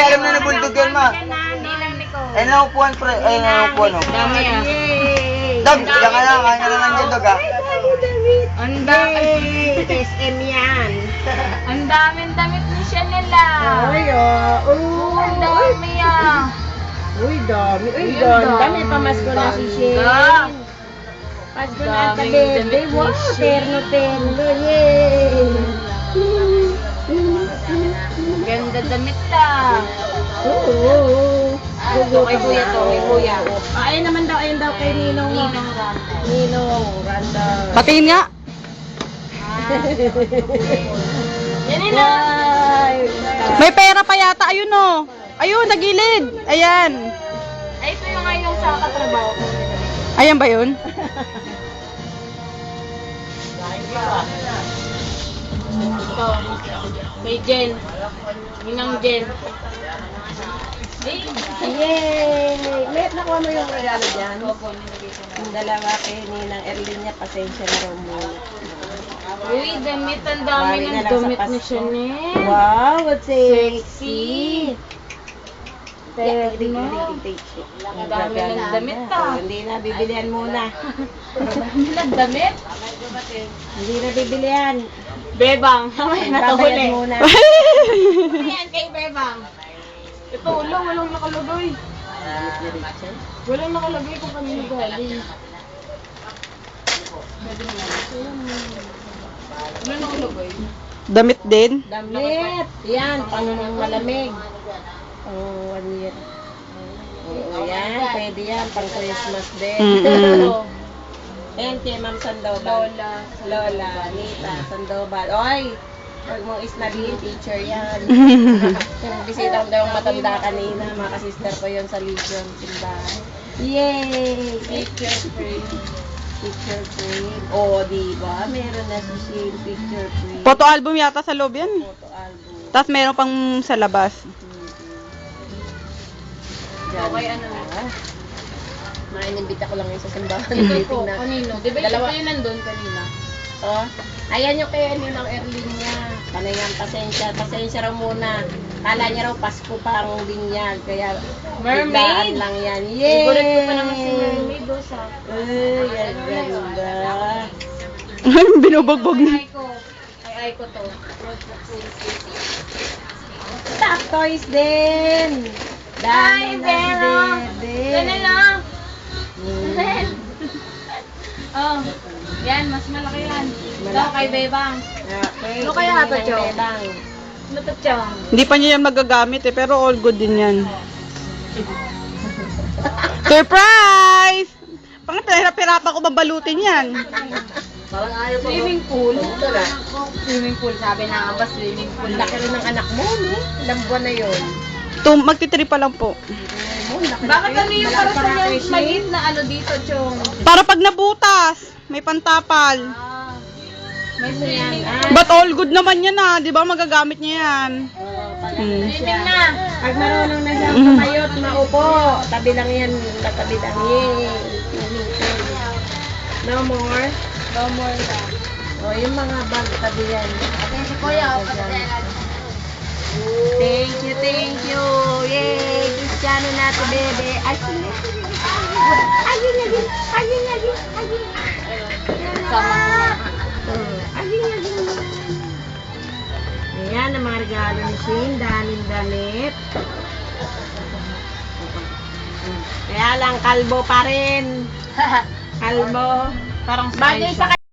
Alam na nabulldog yan, ma. Ayun lang upuan, pre. Ayun lang upuan, oh. Dami ah. Dog, diyan ka na. Kaya ka na lang dyan, dog, ah. Ang dami. SM yan. Ang daming damit ni Chanel ah. Ay, oh. Ang dami ah. Uy, dami. Uy, Ang ganda. dami. May pamasko na si Shane. Ganda. Pasko na at Daming bebe. damit ni Wow, Shane. terno. Yay! Ganda damit ah. Oo. Ito kay kuya to, kay kuya. Ayun naman daw, ayun daw kay Ninong. Ninong Randa. Ninong Randa. Patingin nga. Yan na. May pera pa yata. Ayun oh. Ayun, nagilid. Ayan. Ay, ito yung ngayon sa katrabaho ko. Ayan ba yun? Ito. Kay Jen. Ninang Jen. Yay! Let nakuha mo yung regalo dyan. Yung dalawa kay Ninang Erlin niya, pasensya na raw muna. Uy, damit. Ang dami Bali na ng lang sa damit ni Pasko. Chanel. Wow, what's Sexy. Terno. Ang dami ng damit ah. Hindi na, bibilihan muna. Ang dami ng damit. Hindi na bibilihan. Bebang. May Babayad natahuli. muna. Ayan kay Bebang. Ito, walang nakalagay. Walang nakalagay kung kanino galing. Walang nakalagay. Damit din. Damit. Yan, pang malamig. Oh, 1 year. Oo, yan. Pwede yan. Pang Christmas din. Mm-mm. Ayan, kay Ma'am Sandoval. Lola. Nita, Sandoval. Oy! Huwag mong isnabihin, teacher yan. Yung bisita ko daw yung matanda kanina. Mga kasister ko yun sa Legion. Simbahan. Yay! Picture frame. Picture frame. Oh, diba? Meron na si Shane picture frame. Photo album yata sa loob yan. Photo album. Tapos meron pang sa labas. Okay, ano? Mainimbita ko lang yung sa simbahan. Ito Meeting po, na. kanino? Di ba Dalawa. ito yung nandun kanina? Oh, ayan yung kaya Ninang Erlin niya. Panay ang pasensya. Pasensya raw muna. Kala niya raw Pasko pa ang binyag. Kaya Mermaid? biglaan lang yan. Yay! Favorite ko pa naman si Mermaid do sa... Ay, ang ganda. Binubugbog na. Ay ko to. Top toys din. Ay, Dami pero... ng bebe. Ganun lang. Hmm. Oh. Yan, mas malaki yan. Ito Malaki. kay Bebang. Okay. Ano kaya ito, Ninang Chong? Bebang. Ano to, Chong? Hindi pa niya yan magagamit eh, pero all good din yan. Surprise! Pang pinahirap-hirapan ko babalutin yan. Swimming pool. Swimming pool. Sabi na nga ba, swimming pool. Laki rin ng anak mo, no? Ilang buwan na yun. Magtitiri pa lang po. Bakit ano yung para sa yung maliit na ano dito, Chong? Para pag nabutas, may pantapal. May swimming pool. But all good naman yan ah, di ba? Magagamit niya yan. Swimming na. Pag marunong na siyang tumayo at maupo, tabi lang yan, katabi lang. Yay! No more? No more na. O, yung mga bag, tabi yan. Okay, si Kuya, patatela. Thank you, thank you. Yay! Cristiano natin, bebe. Ay, sige. Ayun nga din. Ayun nga din. Ayun. Sama ko na. Ayun nga din. Ayan, ang mga regalo ni Shane. Daming damit. Kaya lang, kalbo pa rin. Kalbo. Parang Bagay sa